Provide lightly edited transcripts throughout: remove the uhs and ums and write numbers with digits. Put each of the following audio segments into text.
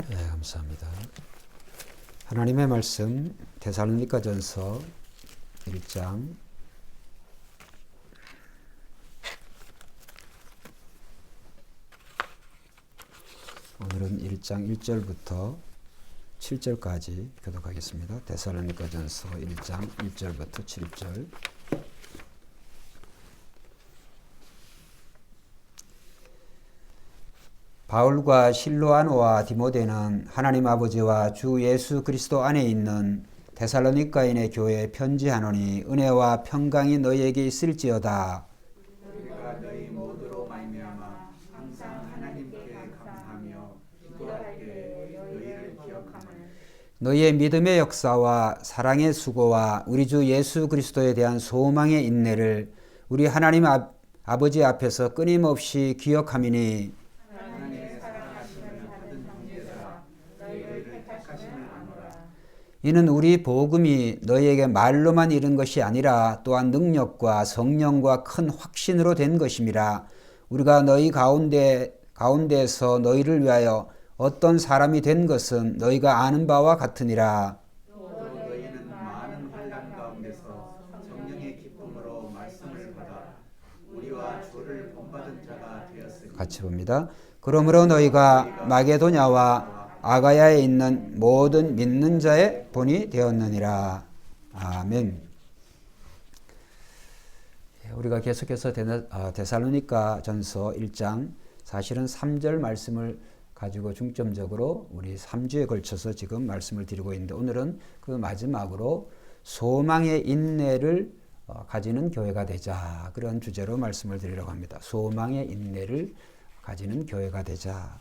네, 감사합니다. 하나님의 말씀 데살로니가전서 1장 오늘은 1장 1절부터 7절까지 교독하겠습니다. 데살로니가전서 1장 1절부터 7절. 바울과 실로아노와 디모데는 하나님 아버지와 주 예수 그리스도 안에 있는 데살로니가인의 교회에 편지하노니 은혜와 평강이 너희에게 있을지어다. 우리가 너희 모두로 말미암아 항상 하나님께 감사하며 기도할 때 너희를 기억하는 너희의 믿음의 역사와 사랑의 수고와 우리 주 예수 그리스도에 대한 소망의 인내를 우리 하나님 아버지 앞에서 끊임없이 기억하미니 이는 우리 복음이 너희에게 말로만 이른 것이 아니라 또한 능력과 성령과 큰 확신으로 된 것임이라. 우리가 너희 가운데에서 너희를 위하여 어떤 사람이 된 것은 너희가 아는 바와 같으니라. 또 너희는 많은 환난 가운데서 성령의 기쁨으로 말씀을 받아 우리와 주를 본받은 자가 되었으니. 같이 봅니다. 그러므로 너희가 마게도냐와 아가야에 있는 모든 믿는 자의 본이 되었느니라. 아멘. 우리가 계속해서 데살로니가 전서 1장 사실은 3절 말씀을 가지고 중점적으로 우리 3주에 걸쳐서 지금 말씀을 드리고 있는데 오늘은 그 마지막으로 소망의 인내를 가지는 교회가 되자, 그런 주제로 말씀을 드리려고 합니다. 소망의 인내를 가지는 교회가 되자.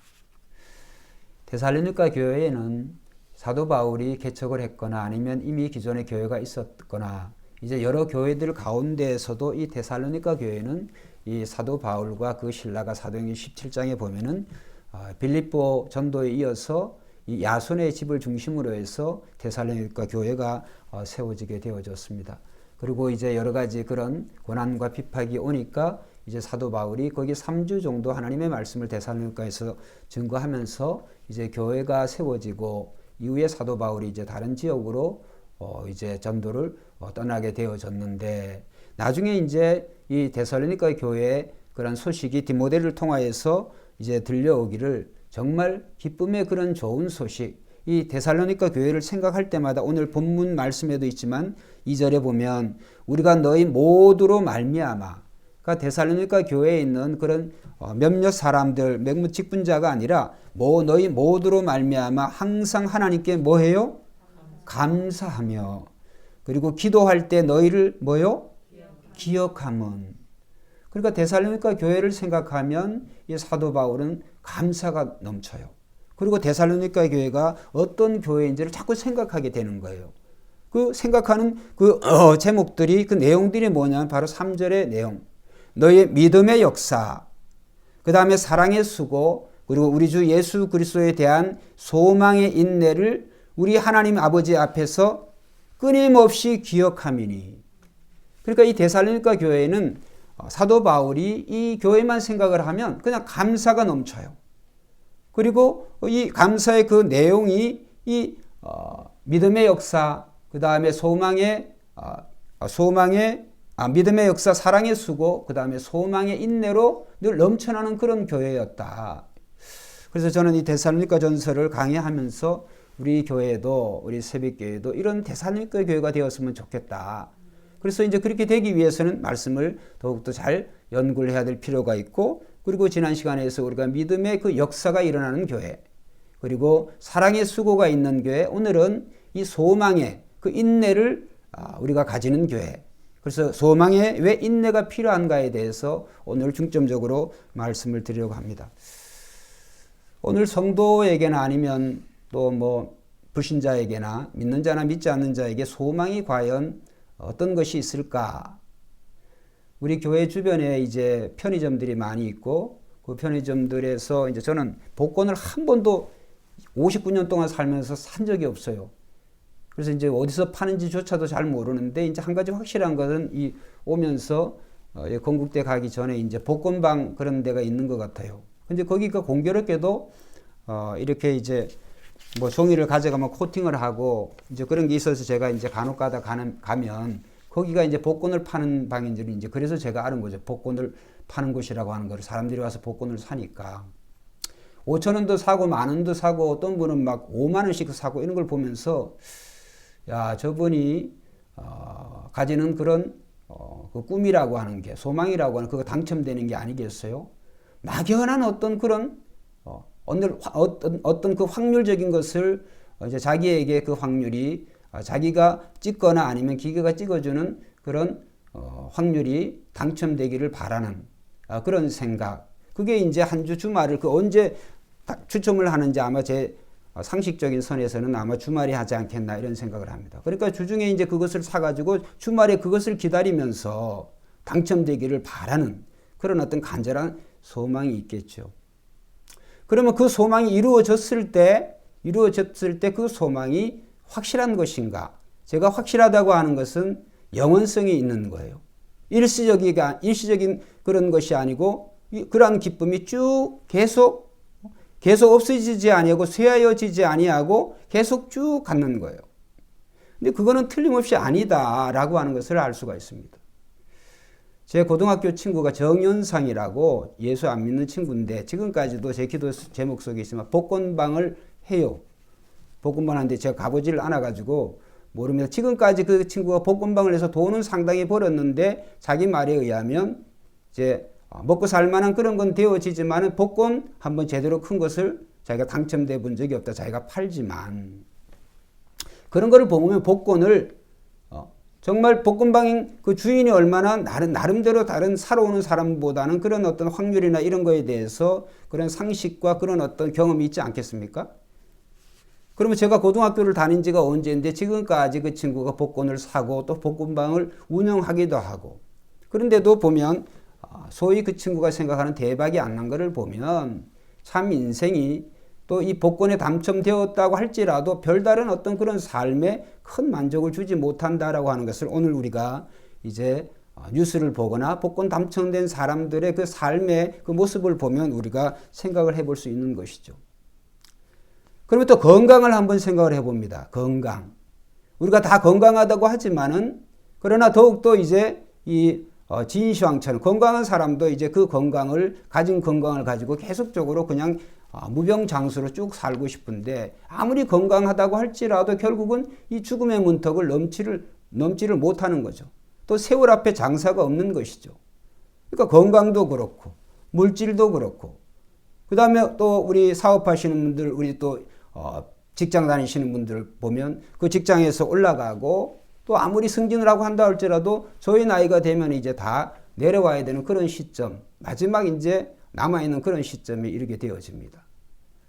데살로니가 교회에는 사도 바울이 개척을 했거나 아니면 이미 기존의 교회가 있었거나 이제 여러 교회들 가운데에서도 이 데살로니가 교회는 이 사도 바울과 그 신라가 사도행전 17장에 보면은 빌립보 전도에 이어서 이 야손의 집을 중심으로 해서 데살로니가 교회가 세워지게 되어졌습니다. 그리고 이제 여러 가지 그런 고난과 핍박이 오니까 이제 사도 바울이 거기 3주 정도 하나님의 말씀을 데살로니가에서 증거하면서 이제 교회가 세워지고 이후에 사도 바울이 이제 다른 지역으로 이제 전도를 떠나게 되어졌는데 나중에 이제 이 데살로니가 교회의 그런 소식이 디모데를 통하여서 이제 들려오기를 정말 기쁨의 그런 좋은 소식, 이 데살로니가 교회를 생각할 때마다 오늘 본문 말씀에도 있지만 2절에 보면 우리가 너희 모두로 말미암아, 그러니까 데살로니가 교회에 있는 그런 몇몇 사람들, 몇몇 직분자가 아니라 너희 모두로 말미암아 항상 하나님께 뭐해요? 감사하며, 그리고 기도할 때 너희를 뭐요? 기억함은. 그러니까 데살로니가 교회를 생각하면 이 사도 바울은 감사가 넘쳐요. 그리고 데살로니가 교회가 어떤 교회인지를 자꾸 생각하게 되는 거예요. 그 생각하는 그 제목들이, 그 내용들이 뭐냐면 바로 3절의 내용. 너의 믿음의 역사, 그 다음에 사랑의 수고, 그리고 우리 주 예수 그리스도에 대한 소망의 인내를 우리 하나님 아버지 앞에서 끊임없이 기억함이니. 그러니까 이 데살로니가 교회는 사도 바울이 이 교회만 생각을 하면 그냥 감사가 넘쳐요. 그리고 이 감사의 그 내용이 이 믿음의 역사, 그 다음에 믿음의 역사, 사랑의 수고, 그 다음에 소망의 인내로 늘 넘쳐나는 그런 교회였다. 그래서 저는 이 데살로니가 전서를 강의하면서 우리 교회도, 우리 새벽교회도 이런 데살로니가 교회가 되었으면 좋겠다. 그래서 이제 그렇게 되기 위해서는 말씀을 더욱더 잘 연구를 해야 될 필요가 있고, 그리고 지난 시간에서 우리가 믿음의 그 역사가 일어나는 교회, 그리고 사랑의 수고가 있는 교회, 오늘은 이 소망의 그 인내를 우리가 가지는 교회. 그래서 소망에 왜 인내가 필요한가에 대해서 오늘 중점적으로 말씀을 드리려고 합니다. 오늘 성도에게나 아니면 또 뭐 불신자에게나 믿는 자나 믿지 않는 자에게 소망이 과연 어떤 것이 있을까? 우리 교회 주변에 이제 편의점들이 많이 있고 그 편의점들에서 이제 저는 복권을 한 번도 59년 동안 살면서 산 적이 없어요. 그래서 이제 어디서 파는지조차도 잘 모르는데 이제 한 가지 확실한 것은 이 오면서 건국대 가기 전에 이제 복권방 그런 데가 있는 것 같아요. 근데 거기가 공교롭게도 이렇게 이제 뭐 종이를 가져가면 코팅을 하고 이제 그런 게 있어서 제가 이제 간혹 가다 가면 거기가 이제 복권을 파는 방인 줄 이제 그래서 제가 아는 거죠. 복권을 파는 곳이라고 하는 거를 사람들이 와서 복권을 사니까 5천 원도 사고 만 원도 사고 어떤 분은 막 5만 원씩 사고 이런 걸 보면서 야, 저분이 가지는 그런 그 꿈이라고 하는 게 소망이라고 하는 그거 당첨되는 게 아니겠어요? 막연한 어떤 그런 어떤 그 확률적인 것을 이제 자기에게 그 확률이 자기가 찍거나 아니면 기계가 찍어주는 그런 확률이 당첨되기를 바라는 그런 생각. 그게 이제 한 주 주말을 그 언제 추첨을 하는지 아마 제 상식적인 선에서는 아마 주말에 하지 않겠나 이런 생각을 합니다. 그러니까 주중에 이제 그것을 사가지고 주말에 그것을 기다리면서 당첨되기를 바라는 그런 어떤 간절한 소망이 있겠죠. 그러면 그 소망이 이루어졌을 때 그 소망이 확실한 것인가? 제가 확실하다고 하는 것은 영원성이 있는 거예요. 일시적인 그런 것이 아니고 그러한 기쁨이 쭉 계속 없어지지 아니하고 쇠하여지지 아니하고 계속 쭉 갖는 거예요. 근데 그거는 틀림없이 아니다라고 하는 것을 알 수가 있습니다. 제 고등학교 친구가 정연상이라고 예수 안 믿는 친구인데 지금까지도 제 기도 제목 속에 있지만 복권방을 해요. 복권방 하는데 제가 가보지를 않아가지고 모릅니다. 지금까지 그 친구가 복권방을 해서 돈은 상당히 벌었는데 자기 말에 의하면 이제 먹고 살만한 그런 건 되어지지만 복권 한번 제대로 큰 것을 자기가 당첨돼 본 적이 없다. 자기가 팔지만 그런 거를 보면 복권을 정말 복권방인 그 주인이 얼마나 나름대로 다른 살아오는 사람보다는 그런 어떤 확률이나 이런 거에 대해서 그런 상식과 그런 어떤 경험이 있지 않겠습니까? 그러면 제가 고등학교를 다닌 지가 언제인데 지금까지 그 친구가 복권을 사고 또 복권방을 운영하기도 하고 그런데도 보면 소위 그 친구가 생각하는 대박이 안 난 거를 보면 참 인생이 또 이 복권에 당첨되었다고 할지라도 별다른 어떤 그런 삶에 큰 만족을 주지 못한다라고 하는 것을 오늘 우리가 이제 뉴스를 보거나 복권 당첨된 사람들의 그 삶의 그 모습을 보면 우리가 생각을 해볼 수 있는 것이죠. 그러면 또 건강을 한번 생각을 해봅니다. 건강. 우리가 다 건강하다고 하지만은 그러나 더욱더 이제 이 진시황처럼 건강한 사람도 이제 그 가진 건강을 가지고 계속적으로 그냥 무병장수로 쭉 살고 싶은데 아무리 건강하다고 할지라도 결국은 이 죽음의 문턱을 넘지를 못하는 거죠. 또 세월 앞에 장사가 없는 것이죠. 그러니까 건강도 그렇고 물질도 그렇고 그 다음에 또 우리 사업하시는 분들 우리 또 직장 다니시는 분들 보면 그 직장에서 올라가고 또 아무리 승진을 하고 한다 할지라도 저희 나이가 되면 이제 다 내려와야 되는 그런 시점 마지막 이제 남아있는 그런 시점에 이르게 되어집니다.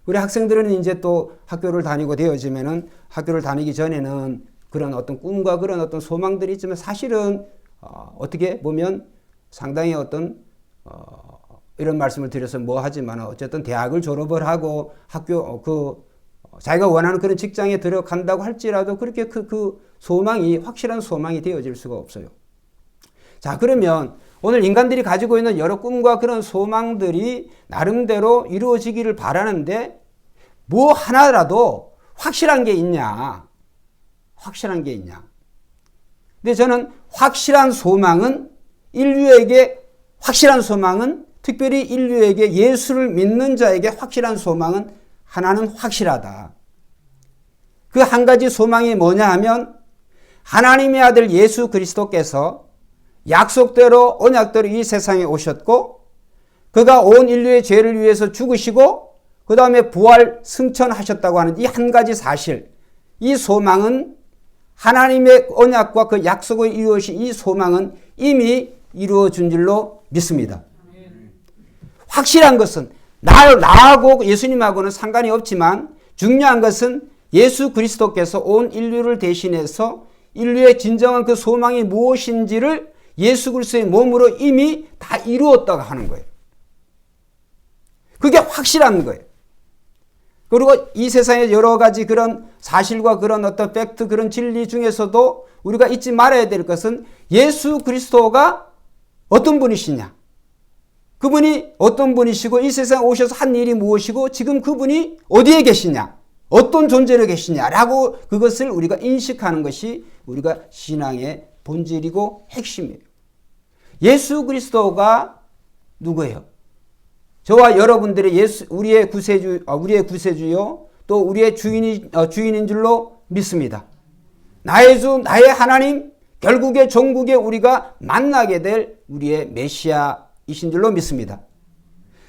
우리 학생들은 이제 또 학교를 다니고 되어지면은 학교를 다니기 전에는 그런 어떤 꿈과 그런 어떤 소망들이 있지만 사실은 어떻게 보면 상당히 어떤 이런 말씀을 드려서 뭐 하지만 어쨌든 대학을 졸업을 하고 학교 자기가 원하는 그런 직장에 들어간다고 할지라도 그렇게 그 소망이 확실한 소망이 되어질 수가 없어요. 자, 그러면 오늘 인간들이 가지고 있는 여러 꿈과 그런 소망들이 나름대로 이루어지기를 바라는데 뭐 하나라도 확실한 게 있냐? 확실한 게 있냐? 근데 저는 확실한 소망은 특별히 인류에게 예수를 믿는 자에게 확실한 소망은 하나는 확실하다. 그 한 가지 소망이 뭐냐 하면 하나님의 아들 예수 그리스도께서 약속대로 언약대로 이 세상에 오셨고 그가 온 인류의 죄를 위해서 죽으시고 그 다음에 부활 승천하셨다고 하는 이 한 가지 사실, 이 소망은 하나님의 언약과 그 약속을 이루어진 이 소망은 이미 이루어진 줄로 믿습니다. 확실한 것은 나하고 예수님하고는 상관이 없지만 중요한 것은 예수 그리스도께서 온 인류를 대신해서 인류의 진정한 그 소망이 무엇인지를 예수 그리스도의 몸으로 이미 다 이루었다고 하는 거예요. 그게 확실한 거예요. 그리고 이 세상의 여러 가지 그런 사실과 그런 어떤 팩트, 그런 진리 중에서도 우리가 잊지 말아야 될 것은 예수 그리스도가 어떤 분이시냐? 그분이 어떤 분이시고 이 세상에 오셔서 한 일이 무엇이고 지금 그분이 어디에 계시냐? 어떤 존재로 계시냐라고 그것을 우리가 인식하는 것이 우리가 신앙의 본질이고 핵심이에요. 예수 그리스도가 누구예요? 저와 여러분들의 우리의 구세주요 또 우리의 주인인 줄로 믿습니다. 나의 주, 나의 하나님, 결국에 종국에 우리가 만나게 될 우리의 메시아이신 줄로 믿습니다.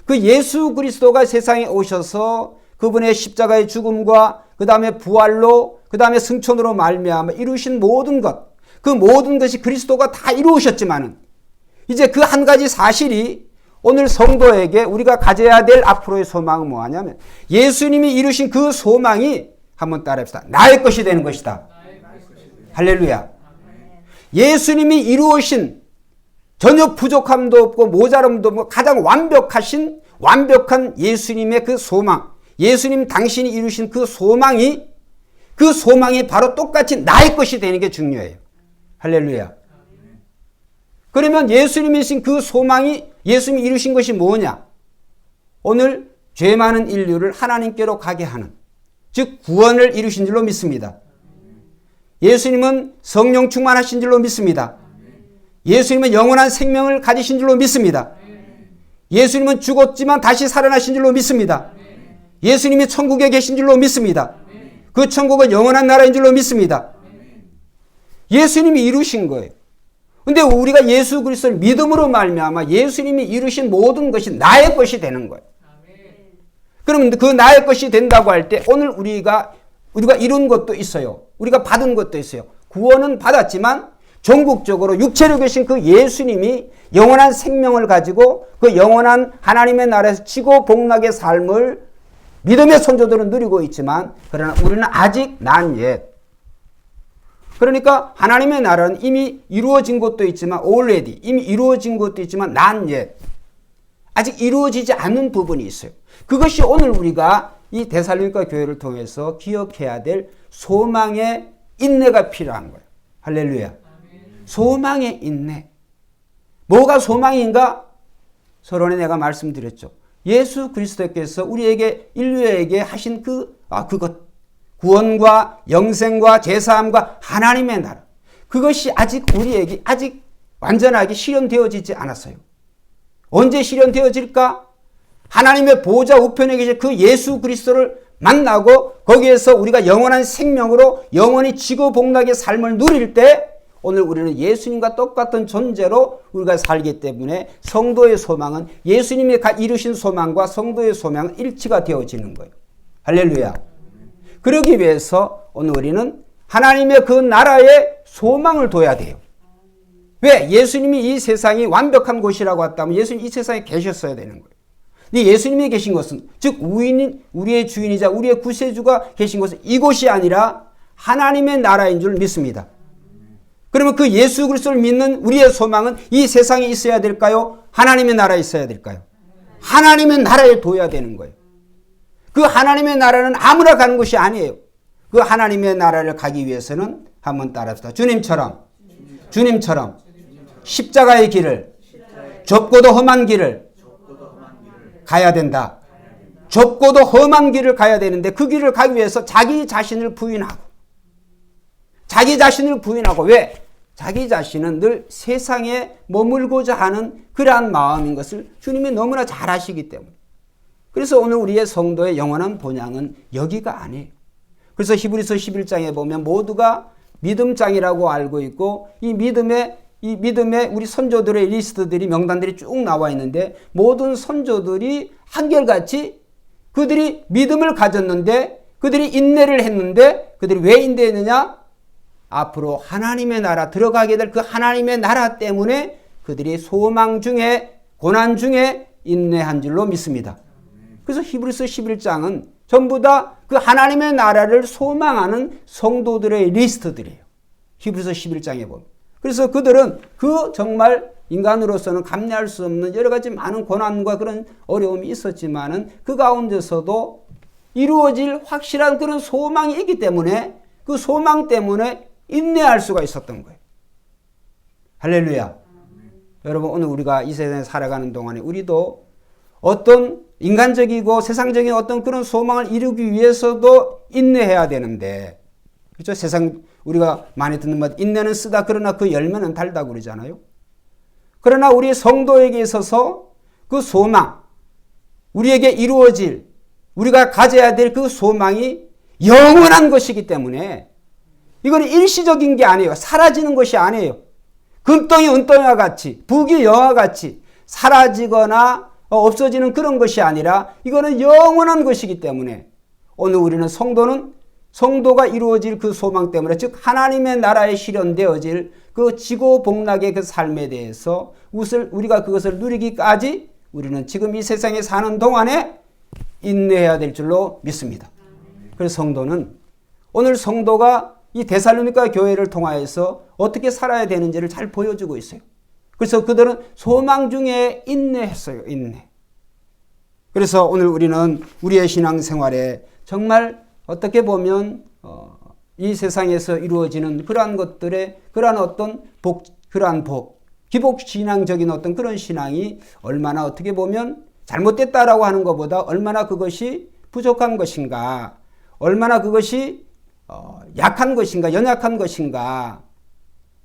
그 예수 그리스도가 세상에 오셔서 그분의 십자가의 죽음과 그 다음에 부활로 그 다음에 승천으로 말미암아 이루신 모든 것, 그 모든 것이 그리스도가 다 이루셨지만은 이제 그 한 가지 사실이 오늘 성도에게 우리가 가져야 될 앞으로의 소망은 뭐하냐면 예수님이 이루신 그 소망이 한번 따라합시다. 나의 것이 되는 것이다. 할렐루야. 예수님이 이루신 전혀 부족함도 없고 모자람도 없고 가장 완벽한 예수님의 그 소망, 예수님 당신이 이루신 그 소망이 바로 똑같이 나의 것이 되는 게 중요해요. 할렐루야. 그러면 예수님이 이루신 그 소망이 예수님이 이루신 것이 뭐냐? 오늘 죄 많은 인류를 하나님께로 가게 하는, 즉 구원을 이루신 줄로 믿습니다. 예수님은 성령 충만하신 줄로 믿습니다. 예수님은 영원한 생명을 가지신 줄로 믿습니다. 예수님은 죽었지만 다시 살아나신 줄로 믿습니다. 예수님이 천국에 계신 줄로 믿습니다. 그 천국은 영원한 나라인 줄로 믿습니다. 예수님이 이루신 거예요. 근데 우리가 예수 그리스도를 믿음으로 말미암아 예수님이 이루신 모든 것이 나의 것이 되는 거예요. 그러면 그 나의 것이 된다고 할 때 오늘 우리가 이룬 것도 있어요. 우리가 받은 것도 있어요. 구원은 받았지만 전국적으로 육체로 계신 그 예수님이 영원한 생명을 가지고 그 영원한 하나님의 나라에서 지고 복락의 삶을 믿음의 선조들은 누리고 있지만 그러나 우리는 아직 not yet. 그러니까 하나님의 나라는 이미 이루어진 것도 있지만 already 이미 이루어진 것도 있지만 not yet. 아직 이루어지지 않은 부분이 있어요. 그것이 오늘 우리가 이 데살로니가 교회를 통해서 기억해야 될 소망의 인내가 필요한 거예요. 할렐루야. 소망의 인내. 뭐가 소망인가? 서론에 내가 말씀드렸죠. 예수 그리스도께서 우리에게 인류에게 하신 그것 구원과 영생과 제사함과 하나님의 나라 그것이 아직 우리에게 아직 완전하게 실현되어지지 않았어요. 언제 실현되어질까? 하나님의 보좌 우편에 계신 그 예수 그리스도를 만나고 거기에서 우리가 영원한 생명으로 영원히 지고 복락의 삶을 누릴 때 오늘 우리는 예수님과 똑같은 존재로 우리가 살기 때문에 성도의 소망은 예수님이 이루신 소망과 성도의 소망은 일치가 되어지는 거예요. 할렐루야. 그러기 위해서 오늘 우리는 하나님의 그 나라에 소망을 둬야 돼요. 왜? 예수님이 이 세상이 완벽한 곳이라고 했다면 예수님이 이 세상에 계셨어야 되는 거예요. 근데 예수님이 계신 것은 즉 우리의 주인이자 우리의 구세주가 계신 것은 이곳이 아니라 하나님의 나라인 줄 믿습니다. 그러면 그 예수 그리스도를 믿는 우리의 소망은 이 세상에 있어야 될까요? 하나님의 나라에 있어야 될까요? 하나님의 나라에 둬야 되는 거예요. 그 하나님의 나라는 아무나 가는 곳이 아니에요. 그 하나님의 나라를 가기 위해서는 한번 따라합시다. 주님처럼 십자가의 길을 좁고도 험한 길을 가야 된다. 좁고도 험한 길을 가야 되는데 그 길을 가기 위해서 자기 자신을 부인하고 왜? 자기 자신은 늘 세상에 머물고자 하는 그러한 마음인 것을 주님이 너무나 잘 아시기 때문에 그래서 오늘 우리의 성도의 영원한 본향은 여기가 아니에요. 그래서 히브리서 11장에 보면 모두가 믿음장이라고 알고 있고 이 믿음에 우리 선조들의 리스트들이 명단들이 쭉 나와 있는데 모든 선조들이 한결같이 그들이 믿음을 가졌는데 그들이 인내를 했는데 그들이 왜 인내했느냐? 앞으로 하나님의 나라 들어가게 될 그 하나님의 나라 때문에 그들이 소망 중에 고난 중에 인내한 줄로 믿습니다. 그래서 히브리서 11장은 전부 다 그 하나님의 나라를 소망하는 성도들의 리스트들이에요. 히브리서 11장에 보면. 그래서 그들은 그 정말 인간으로서는 감내할 수 없는 여러 가지 많은 고난과 그런 어려움이 있었지만은 그 가운데서도 이루어질 확실한 그런 소망이 있기 때문에 그 소망 때문에 인내할 수가 있었던 거예요. 할렐루야. 여러분 오늘 우리가 이 세상에 살아가는 동안에 우리도 어떤 인간적이고 세상적인 어떤 그런 소망을 이루기 위해서도 인내해야 되는데, 그렇죠? 세상 우리가 많이 듣는 말 인내는 쓰다 그러나 그 열매는 달다고 그러잖아요. 그러나 우리 성도에게 있어서 그 소망, 우리에게 이루어질, 우리가 가져야 될 그 소망이 영원한 것이기 때문에 이건 일시적인 게 아니에요. 사라지는 것이 아니에요. 금덩이 은덩이와 같이, 북이 영화 같이 사라지거나 없어지는 그런 것이 아니라 이거는 영원한 것이기 때문에 오늘 우리는 성도가 이루어질 그 소망 때문에, 즉 하나님의 나라에 실현되어질 그 지고복락의 그 삶에 대해서 우리가 그것을 누리기까지 우리는 지금 이 세상에 사는 동안에 인내해야 될 줄로 믿습니다. 그래서 성도는 오늘 성도가 이 데살로니가 교회를 통하여서 어떻게 살아야 되는지를 잘 보여주고 있어요. 그래서 그들은 소망 중에 인내했어요. 인내. 그래서 오늘 우리는 우리의 신앙생활에 정말 어떻게 보면 이 세상에서 이루어지는 그러한 것들의 그러한 어떤 기복신앙적인 어떤 그런 신앙이 얼마나 어떻게 보면 잘못됐다라고 하는 것보다 얼마나 그것이 부족한 것인가, 얼마나 그것이 약한 것인가, 연약한 것인가.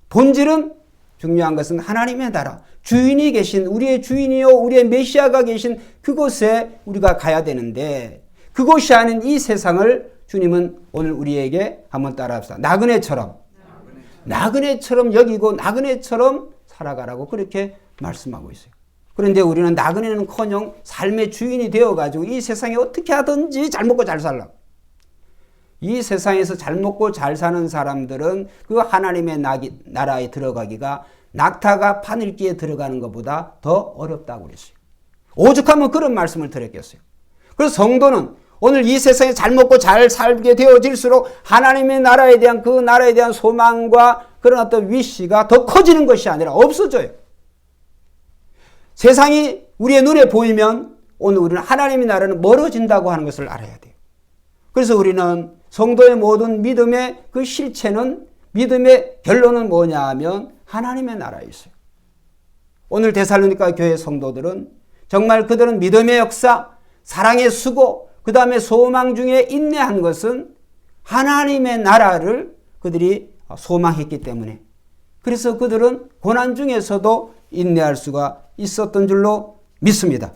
본질은 중요한 것은 하나님의 나라, 주인이 계신, 우리의 주인이요 우리의 메시아가 계신 그곳에 우리가 가야 되는데, 그곳이 아닌 이 세상을 주님은 오늘 우리에게 한번 따라합시다. 나그네처럼 여기고 나그네처럼 살아가라고 그렇게 말씀하고 있어요. 그런데 우리는 나그네는커녕 삶의 주인이 되어가지고 이 세상에 어떻게 하든지 잘 먹고 잘 살라. 이 세상에서 잘 먹고 잘 사는 사람들은 그 하나님의 나라에 들어가기가 낙타가 바늘기에 들어가는 것보다 더 어렵다고 그랬어요. 오죽하면 그런 말씀을 드렸겠어요. 그래서 성도는 오늘 이 세상에 잘 먹고 잘 살게 되어질수록 하나님의 나라에 대한 그 나라에 대한 소망과 그런 어떤 위시가 더 커지는 것이 아니라 없어져요. 세상이 우리의 눈에 보이면 오늘 우리는 하나님의 나라는 멀어진다고 하는 것을 알아야 돼요. 그래서 우리는 성도의 모든 믿음의 그 실체는, 믿음의 결론은 뭐냐 하면 하나님의 나라에 있어요. 오늘 데살로니가 교회 성도들은 정말 그들은 믿음의 역사, 사랑의 수고, 그 다음에 소망 중에 인내한 것은 하나님의 나라를 그들이 소망했기 때문에, 그래서 그들은 고난 중에서도 인내할 수가 있었던 줄로 믿습니다.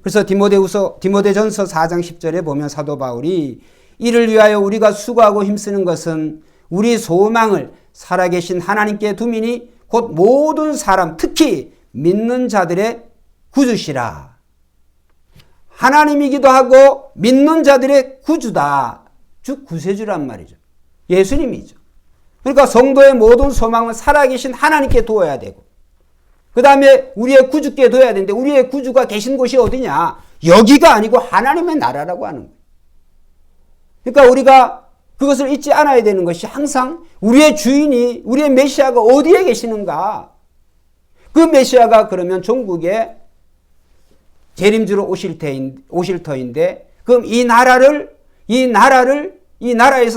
그래서 디모데전서 4장 10절에 보면 사도 바울이 이를 위하여 우리가 수고하고 힘쓰는 것은 우리 소망을 살아계신 하나님께 두미니 곧 모든 사람, 특히 믿는 자들의 구주시라. 하나님이기도 하고 믿는 자들의 구주다. 즉 구세주란 말이죠. 예수님이죠. 그러니까 성도의 모든 소망은 살아계신 하나님께 두어야 되고, 그 다음에 우리의 구주께 둬야 되는데 우리의 구주가 계신 곳이 어디냐? 여기가 아니고 하나님의 나라라고 하는 거예요. 그러니까 우리가 그것을 잊지 않아야 되는 것이 항상 우리의 주인이, 우리의 메시아가 어디에 계시는가? 그 메시아가 그러면 종국에 재림주로 오실 터인데 그럼 이 나라에서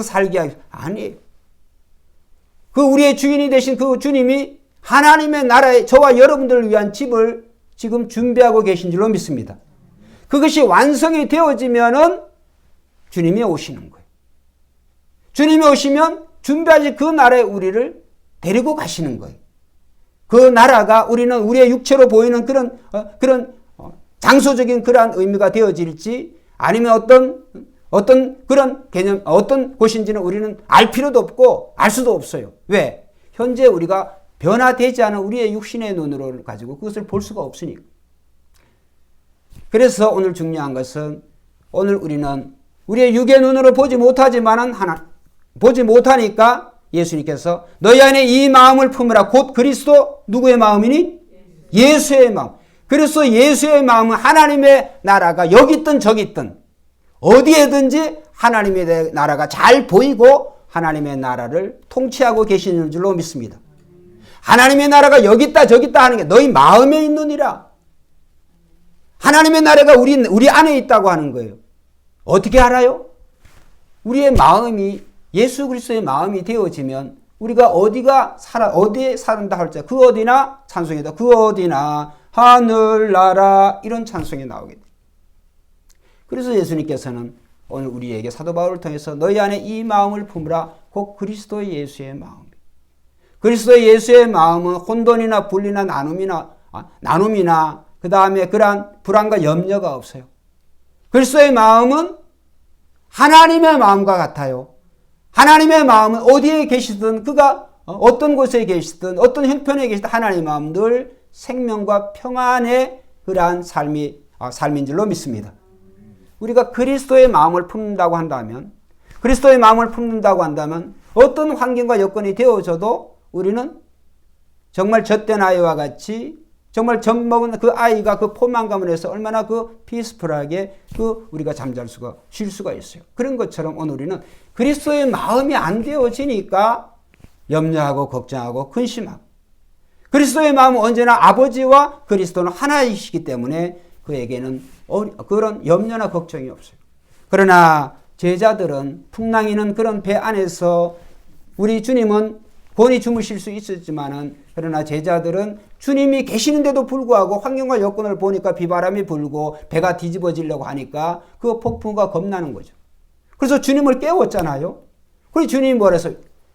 살게 하기 아니에요. 그 우리의 주인이 되신 그 주님이 하나님의 나라에 저와 여러분들을 위한 집을 지금 준비하고 계신 줄로 믿습니다. 그것이 완성이 되어지면은 주님이 오시는 거예요. 주님이 오시면 준비하신 그 나라에 우리를 데리고 가시는 거예요. 그 나라가 우리는 우리의 육체로 보이는 그런 장소적인 그러한 의미가 되어질지, 아니면 어떤 그런 개념, 어떤 곳인지는 우리는 알 필요도 없고 알 수도 없어요. 왜? 현재 우리가 변화되지 않은 우리의 육신의 눈으로 가지고 그것을 볼 수가 없으니까. 그래서 오늘 중요한 것은 오늘 우리는 우리의 육의 눈으로 보지 못하니까 예수님께서 너희 안에 이 마음을 품으라. 곧 그리스도 누구의 마음이니? 예수의 마음. 그래서 예수의 마음은 하나님의 나라가 여기 있든 저기 있든 어디에든지 하나님의 나라가 잘 보이고 하나님의 나라를 통치하고 계시는 줄로 믿습니다. 하나님의 나라가 여기 있다 저기 있다 하는 게 너희 마음에 있느니라. 하나님의 나라가 우리 안에 있다고 하는 거예요. 어떻게 알아요? 우리의 마음이 예수 그리스도의 마음이 되어지면 우리가 어디에 사는다 할 때 그 어디나 찬송이다. 그 어디나 하늘나라 이런 찬송이 나오게 돼요. 그래서 예수님께서는 오늘 우리에게 사도 바울을 통해서 너희 안에 이 마음을 품으라. 곧 그리스도 예수의 마음. 그리스도 예수의 마음은 혼돈이나 분리나 나눔이나 그 다음에 그러한 불안과 염려가 없어요. 그리스도의 마음은 하나님의 마음과 같아요. 하나님의 마음은 어디에 계시든 그가 어떤 곳에 계시든 어떤 형편에 계시든 하나님의 마음은 늘 생명과 평안의 그러한 삶인 줄로 믿습니다. 우리가 그리스도의 마음을 품는다고 한다면 어떤 환경과 여건이 되어져도 우리는 정말 젖된 아이와 같이 정말 젖 먹은 그 아이가 그 포만감을 해서 얼마나 그 피스풀하게 우리가 쉴 수가 있어요. 그런 것처럼 오늘 우리는 그리스도의 마음이 안 되어지니까 염려하고 걱정하고 근심하고 그리스도의 마음은 언제나 아버지와 그리스도는 하나이시기 때문에 그에게는 그런 염려나 걱정이 없어요. 그러나 제자들은 풍랑이는 그런 배 안에서 우리 주님은 본이 주무실 수 있었지만은 그러나 제자들은 주님이 계시는데도 불구하고 환경과 여건을 보니까 비바람이 불고 배가 뒤집어지려고 하니까 그 폭풍과 겁나는 거죠. 그래서 주님을 깨웠잖아요. 그리고 주님이 뭐래서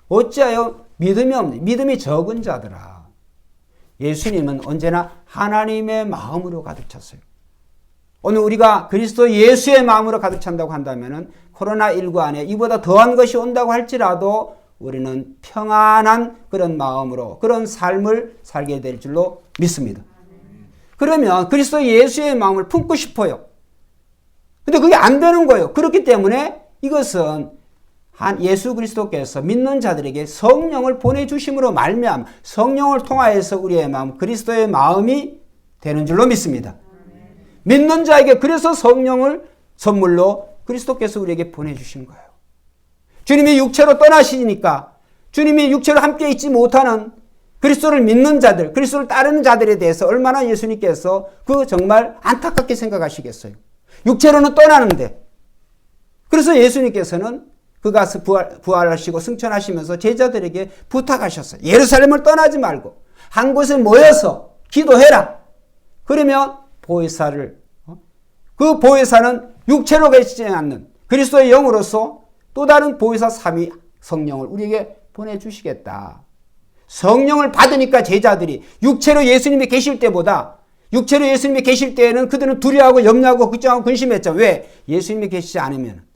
어찌하여 믿음이 적은 자들아. 예수님은 언제나 하나님의 마음으로 가득 찼어요. 오늘 우리가 그리스도 예수의 마음으로 가득 찬다고 한다면은 코로나19 안에 이보다 더한 것이 온다고 할지라도 우리는 평안한 그런 마음으로 그런 삶을 살게 될 줄로 믿습니다. 그러면 그리스도 예수의 마음을 품고 싶어요. 근데 그게 안 되는 거예요. 그렇기 때문에 이것은 예수 그리스도께서 믿는 자들에게 성령을 보내주심으로 말미암아 성령을 통하여서 우리의 마음, 그리스도의 마음이 되는 줄로 믿습니다. 믿는 자에게 그래서 성령을 선물로 그리스도께서 우리에게 보내주신 거예요. 주님이 육체로 떠나시니까 주님이 육체로 함께 있지 못하는 그리스도를 믿는 자들, 그리스도를 따르는 자들에 대해서 얼마나 예수님께서 정말 안타깝게 생각하시겠어요. 육체로는 떠나는데 그래서 예수님께서는 그가 부활하시고 승천하시면서 제자들에게 부탁하셨어요. 예루살렘을 떠나지 말고 한 곳에 모여서 기도해라. 그러면 그 보혜사는 육체로 계시지 않는 그리스도의 영으로서 또 다른 보혜사 삼위 성령을 우리에게 보내주시겠다. 성령을 받으니까 제자들이 육체로 예수님이 계실 때보다 육체로 예수님이 계실 때에는 그들은 두려워하고 염려하고 걱정하고 근심했죠. 왜? 예수님이 계시지 않으면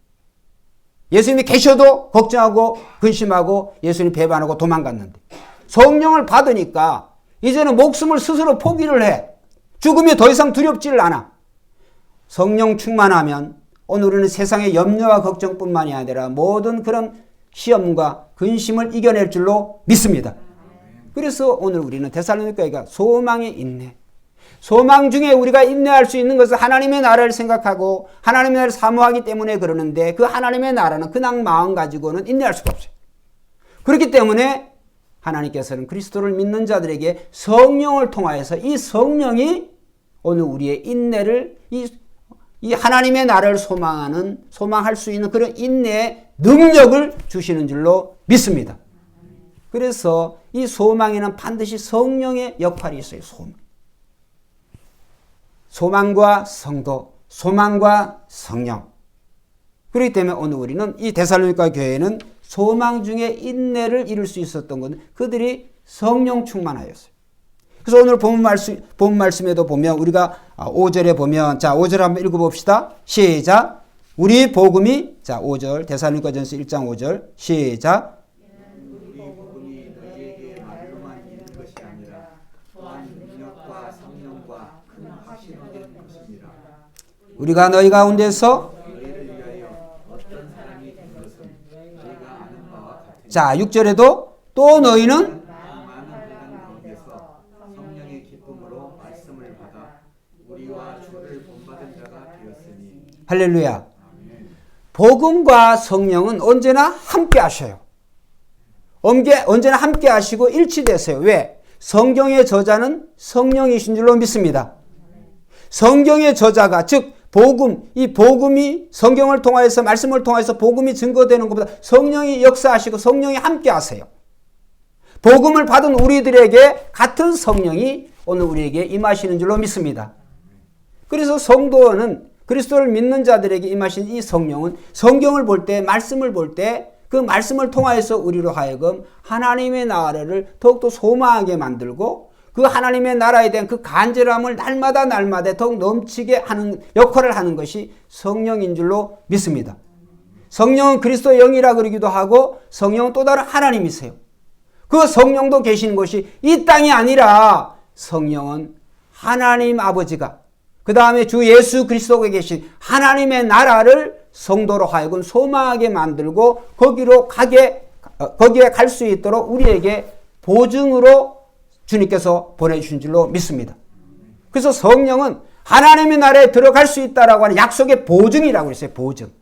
예수님이 계셔도 걱정하고 근심하고 예수님 배반하고 도망갔는데 성령을 받으니까 이제는 목숨을 스스로 포기를 해. 죽음이 더 이상 두렵지를 않아. 성령 충만하면 오늘 우리는 세상의 염려와 걱정뿐만이 아니라 모든 그런 시험과 근심을 이겨낼 줄로 믿습니다. 그래서 오늘 우리는 데살로니가가 소망에 인내. 소망 중에 우리가 인내할 수 있는 것은 하나님의 나라를 생각하고 하나님의 나라를 사모하기 때문에 그러는데 그 하나님의 나라는 그냥 마음 가지고는 인내할 수가 없어요. 그렇기 때문에 하나님께서는 그리스도를 믿는 자들에게 성령을 통하여서 이 성령이 오늘 우리의 인내를 이 하나님의 나라를 소망할 수 있는 그런 인내의 능력을 주시는 줄로 믿습니다. 그래서 이 소망에는 반드시 성령의 역할이 있어요. 소망과 성도, 소망과 성령. 그렇기 때문에 오늘 우리는 이 데살로니가 교회는 소망 중에 인내를 이룰 수 있었던 것은 그들이 성령 충만하였어요. 그래서 오늘 본 말씀에도 보면 우리가 5절에 보면 5절 한번 읽어봅시다. 시작. 우리 복음이 5절 데살로니가전서 1장 5절 시작. 우리 복음이 너희에게 말로만 있는 것이 아니라 또한 능력과 성령과 큰 확신이 되는 것이니라. 우리가 너희 가운데서 너희를 위하여 어떤 사람이 된 것은 너희가 아는 바와 같으니. 6절에도 또 너희는 많은 환난 가운데서 성령의 기쁨으로 말씀을 받아 우리와 주를 본받은 자가 되었으니. 할렐루야. 복음과 성령은 언제나 함께 하셔요. 언제나 함께 하시고 일치되세요. 왜? 성경의 저자는 성령이신 줄로 믿습니다. 성경의 저자가 즉 이 복음이 성경을 통하여서 말씀을 통해서 복음이 증거되는 것보다 성령이 역사하시고 성령이 함께 하세요. 복음을 받은 우리들에게 같은 성령이 오늘 우리에게 임하시는 줄로 믿습니다. 그래서 성도는 그리스도를 믿는 자들에게 임하신 이 성령은 성경을 볼 때, 말씀을 볼 때 그 말씀을 통하여서 우리로 하여금 하나님의 나라를 더욱더 소망하게 만들고 그 하나님의 나라에 대한 그 간절함을 날마다 더욱 넘치게 하는 역할을 하는 것이 성령인 줄로 믿습니다. 성령은 그리스도의 영이라 그러기도 하고 성령은 또 다른 하나님이세요. 그 성령도 계시는 것이 이 땅이 아니라 성령은 하나님 아버지가 그 다음에 주 예수 그리스도가 계신 하나님의 나라를 성도로 하여금 소망하게 만들고 거기에 갈 수 있도록 우리에게 보증으로 주님께서 보내주신 줄로 믿습니다. 그래서 성령은 하나님의 나라에 들어갈 수 있다라고 하는 약속의 보증이라고 했어요. 보증.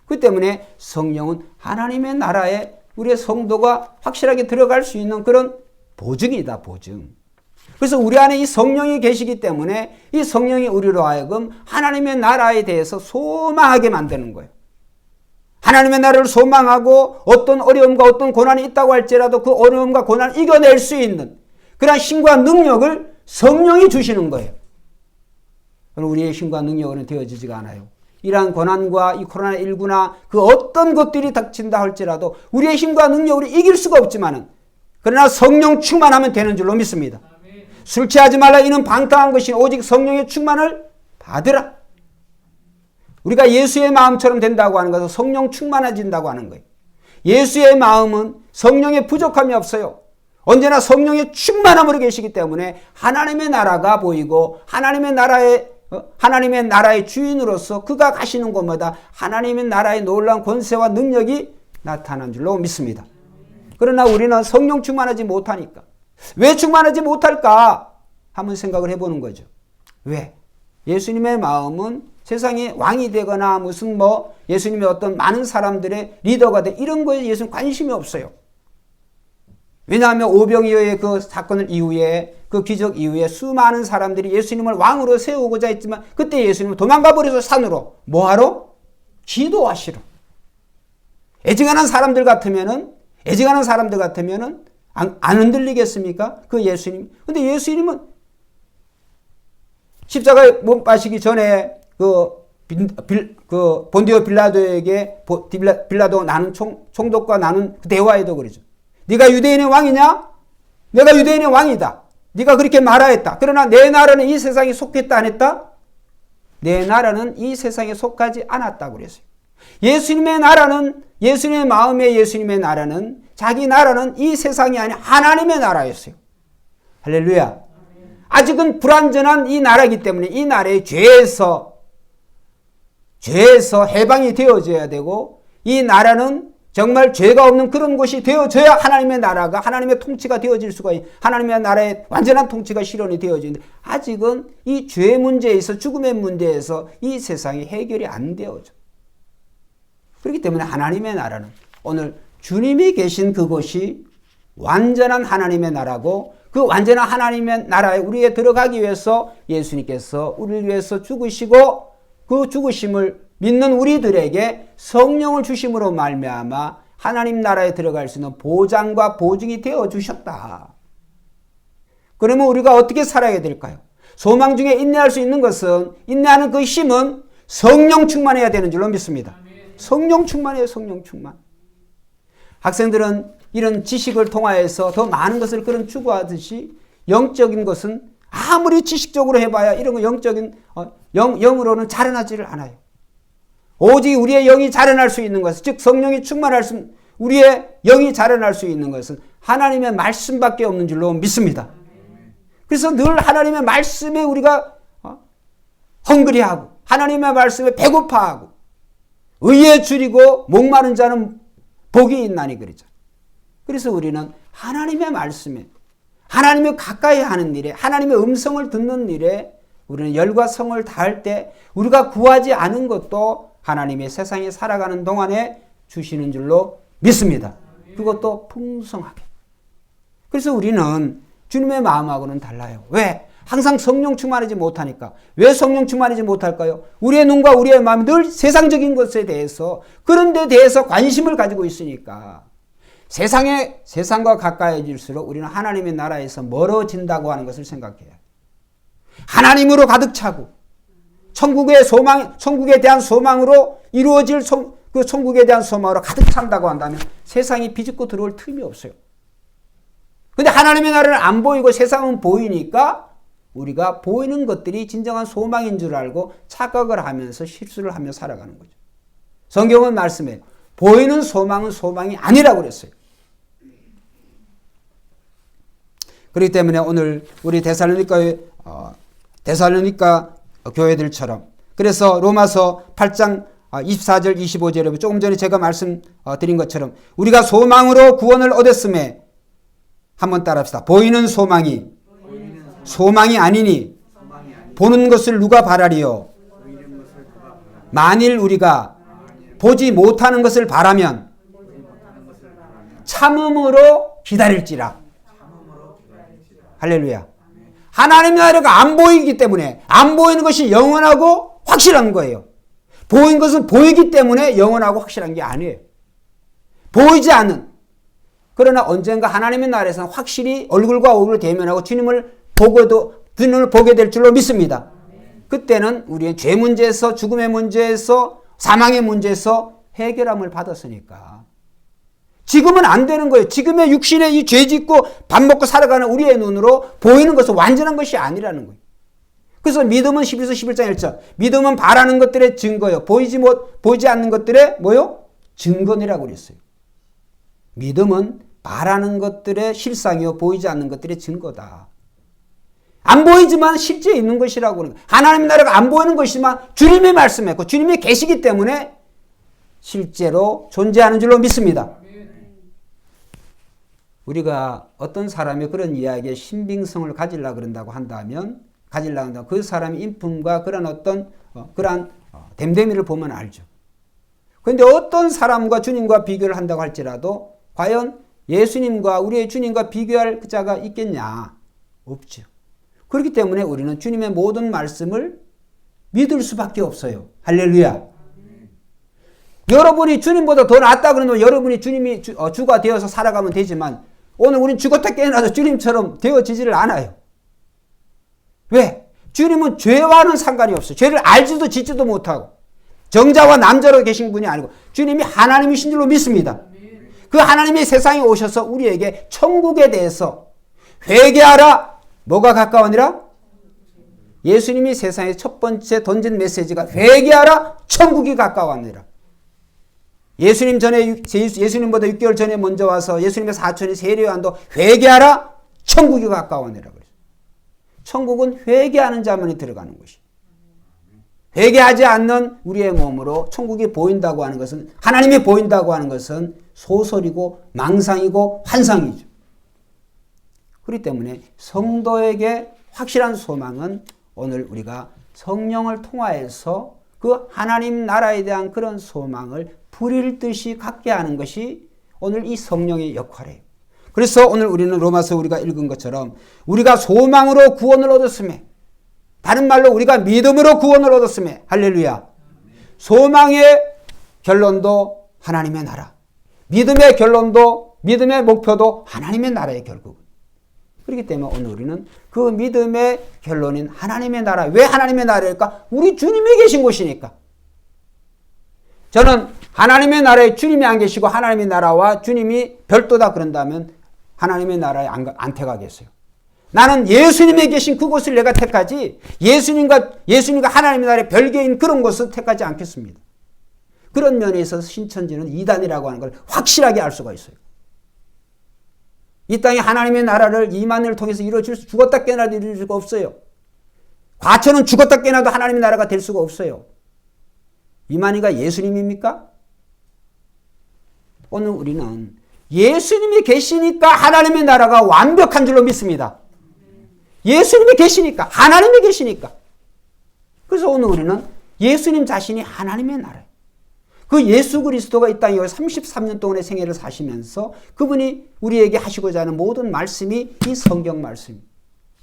그 때문에 성령은 하나님의 나라에 우리의 성도가 확실하게 들어갈 수 있는 그런 보증이다. 보증. 그래서 우리 안에 이 성령이 계시기 때문에 이 성령이 우리로 하여금 하나님의 나라에 대해서 소망하게 만드는 거예요. 하나님의 나라를 소망하고 어떤 어려움과 어떤 고난이 있다고 할지라도 그 어려움과 고난을 이겨낼 수 있는 그런 힘과 능력을 성령이 주시는 거예요. 우리의 힘과 능력은 되어지지가 않아요. 이러한 고난과 이 코로나19나 그 어떤 것들이 닥친다 할지라도 우리의 힘과 능력으로 이길 수가 없지만은 그러나 성령 충만하면 되는 줄로 믿습니다. 술 취하지 말라 이는 방탕한 것이 오직 성령의 충만을 받으라. 우리가 예수의 마음처럼 된다고 하는 것은 성령 충만해진다고 하는 거예요. 예수의 마음은 성령의 부족함이 없어요. 언제나 성령의 충만함으로 계시기 때문에 하나님의 나라가 보이고 하나님의 나라의 주인으로서 그가 가시는 곳마다 하나님의 나라의 놀라운 권세와 능력이 나타난 줄로 믿습니다. 그러나 우리는 성령 충만하지 못하니까 왜 충만하지 못할까? 한번 생각을 해보는 거죠. 왜? 예수님의 마음은 세상에 왕이 되거나 무슨 예수님의 어떤 많은 사람들의 리더가 돼 이런 거에 예수님 관심이 없어요. 왜냐하면 오병이어의 그 사건 이후에 그 기적 이후에 수많은 사람들이 예수님을 왕으로 세우고자 했지만 그때 예수님은 도망가 버려서 산으로 뭐하러? 기도하시러. 애증하는 사람들 같으면은 안 흔들리겠습니까? 그 예수님. 근데 예수님은 십자가에 못 빠시기 전에 본디오 빌라도에게 빌라도 나는 총독과 나눈 그 대화에도 그러죠. 네가 유대인의 왕이냐? 내가 유대인의 왕이다. 네가 그렇게 말하였다. 그러나 내 나라는 이 세상에 속했다 안 했다? 내 나라는 이 세상에 속하지 않았다고 그랬어요. 예수님의 마음의 예수님의 나라는 자기 나라는 이 세상이 아닌 하나님의 나라였어요. 할렐루야. 아직은 불완전한 이 나라이기 때문에 이 나라의 죄에서 해방이 되어져야 되고 이 나라는 정말 죄가 없는 그런 곳이 되어져야 하나님의 나라가 하나님의 통치가 되어질 수가 있는 하나님의 나라의 완전한 통치가 실현이 되어지는데 아직은 이 죄 문제에서 죽음의 문제에서 이 세상이 해결이 안 되어져. 그렇기 때문에 하나님의 나라는 오늘 주님이 계신 그곳이 완전한 하나님의 나라고 그 완전한 하나님의 나라에 우리에 들어가기 위해서 예수님께서 우리를 위해서 죽으시고 그 죽으심을 믿는 우리들에게 성령을 주심으로 말미암아 하나님 나라에 들어갈 수 있는 보장과 보증이 되어 주셨다. 그러면 우리가 어떻게 살아야 될까요? 소망 중에 인내할 수 있는 것은 인내하는 그 힘은 성령 충만해야 되는 줄로 믿습니다. 성령 충만이에요. 성령 충만. 학생들은 이런 지식을 통하여서 더 많은 것을 그런 추구하듯이 영적인 것은 아무리 지식적으로 해봐야 이런 거 영적인 영으로는 자라나지를 않아요. 오직 우리의 영이 자라날 수 있는 것은 즉 성령이 충만할 수 우리의 영이 자라날 수 있는 것은 하나님의 말씀밖에 없는 줄로 믿습니다. 그래서 늘 하나님의 말씀에 우리가 헝그리하고 하나님의 말씀에 배고파하고 의에 줄이고 목마른 자는 복이 있나니 그러죠. 그래서 우리는 하나님의 말씀에 하나님을 가까이 하는 일에 하나님의 음성을 듣는 일에 우리는 열과 성을 다할 때 우리가 구하지 않은 것도 하나님의 세상에 살아가는 동안에 주시는 줄로 믿습니다. 그것도 풍성하게. 그래서 우리는 주님의 마음하고는 달라요. 왜? 항상 성령 충만하지 못하니까. 왜 성령 충만하지 못할까요? 우리의 눈과 우리의 마음이 늘 세상적인 것에 대해서 그런 데 대해서 관심을 가지고 있으니까. 세상과 가까이질수록 우리는 하나님의 나라에서 멀어진다고 하는 것을 생각해요. 하나님으로 가득 차고 천국에 대한 소망으로 이루어질 그 천국에 대한 소망으로 가득 찬다고 한다면 세상이 비집고 들어올 틈이 없어요. 근데 하나님의 나라는 안 보이고 세상은 보이니까 우리가 보이는 것들이 진정한 소망인 줄 알고 착각을 하면서 실수를 하며 살아가는 거죠. 성경은 말씀해요. 보이는 소망은 소망이 아니라고 그랬어요. 그렇기 때문에 오늘 우리 데살로니가 교회들처럼 그래서 로마서 8장 24절 25절에 조금 전에 제가 말씀드린 것처럼 우리가 소망으로 구원을 얻었음에 한번 따라합시다. 보이는 소망이 아니니 보는 것을 누가 바라리요? 만일 우리가 보지 못하는 것을 바라면 참음으로 기다릴지라. 할렐루야. 하나님의 나라가 안 보이기 때문에 안 보이는 것이 영원하고 확실한 거예요. 보이는 것은 보이기 때문에 영원하고 확실한 게 아니에요. 보이지 않는. 그러나 언젠가 하나님의 나라에서는 확실히 얼굴과 얼굴을 대면하고 주님을 보게 될 줄로 믿습니다. 그때는 우리의 죄 문제에서 죽음의 문제에서 사망의 문제에서 해결함을 받았으니까. 지금은 안 되는 거예요. 지금의 육신의 이 죄 짓고 밥 먹고 살아가는 우리의 눈으로 보이는 것은 완전한 것이 아니라는 거예요. 그래서 믿음은 11서 11장 1절. 믿음은 바라는 것들의 증거요. 보이지 않는 것들의 뭐요? 증거니라고 그랬어요. 믿음은 바라는 것들의 실상이요. 보이지 않는 것들의 증거다. 안 보이지만 실제 있는 것이라고 하는 거예요. 하나님의 나라가 안 보이는 것이지만 주님이 말씀했고 주님이 계시기 때문에 실제로 존재하는 줄로 믿습니다. 우리가 어떤 사람이 그런 이야기에 신빙성을 가지려고 한다면 그 사람의 인품과 그러한 됨됨이를 보면 알죠. 그런데 어떤 사람과 주님과 비교를 한다고 할지라도 과연 예수님과 우리의 주님과 비교할 자가 있겠냐? 없죠. 그렇기 때문에 우리는 주님의 모든 말씀을 믿을 수밖에 없어요. 할렐루야. 여러분이 주님보다 더 낫다 그러면 여러분이 주님이 주가 되어서 살아가면 되지만 오늘 우리는 죽었다 깨어나서 주님처럼 되어지지를 않아요. 왜? 주님은 죄와는 상관이 없어요. 죄를 알지도 짓지도 못하고 정자와 남자로 계신 분이 아니고 주님이 하나님이신 줄로 믿습니다. 그 하나님이 세상에 오셔서 우리에게 천국에 대해서 회개하라. 뭐가 가까우니라? 예수님이 세상에 첫 번째 던진 메시지가 회개하라. 천국이 가까웠느니라. 예수님보다 6개월 전에 먼저 와서 예수님의 사촌이 세례요한도 회개하라. 천국이 가까웠느니라 그랬어요. 천국은 회개하는 자만이 들어가는 것이. 회개하지 않는 우리의 몸으로 천국이 보인다고 하는 것은 하나님이 보인다고 하는 것은 소설이고 망상이고 환상이죠. 그렇기 때문에 성도에게 확실한 소망은 오늘 우리가 성령을 통하여서 그 하나님 나라에 대한 그런 소망을 불일 듯이 갖게 하는 것이 오늘 이 성령의 역할이에요. 그래서 오늘 우리는 로마서 우리가 읽은 것처럼 우리가 소망으로 구원을 얻었음에 다른 말로 우리가 믿음으로 구원을 얻었음에 할렐루야. 소망의 결론도 하나님의 나라. 믿음의 결론도 믿음의 목표도 하나님의 나라의 결국. 그렇기 때문에 오늘 우리는 그 믿음의 결론인 하나님의 나라. 왜 하나님의 나라일까? 우리 주님이 계신 곳이니까. 저는 하나님의 나라에 주님이 안 계시고 하나님의 나라와 주님이 별도다 그런다면 하나님의 나라에 안 택하겠어요. 나는 예수님이 계신 그곳을 내가 택하지 예수님과 하나님의 나라의 별개인 그런 곳을 택하지 않겠습니다. 그런 면에 있어서 신천지는 이단이라고 하는 걸 확실하게 알 수가 있어요. 이 땅에 하나님의 나라를 이만을 통해서 죽었다 깨어나도 이룰 수가 없어요. 과천은 죽었다 깨어나도 하나님의 나라가 될 수가 없어요. 이만희가 예수님입니까? 오늘 우리는 예수님이 계시니까 하나님의 나라가 완벽한 줄로 믿습니다. 예수님이 계시니까, 하나님이 계시니까. 그래서 오늘 우리는 예수님 자신이 하나님의 나라예요. 그 예수 그리스도가 이 땅에 33년 동안의 생애를 사시면서 그분이 우리에게 하시고자 하는 모든 말씀이 이 성경 말씀입니다.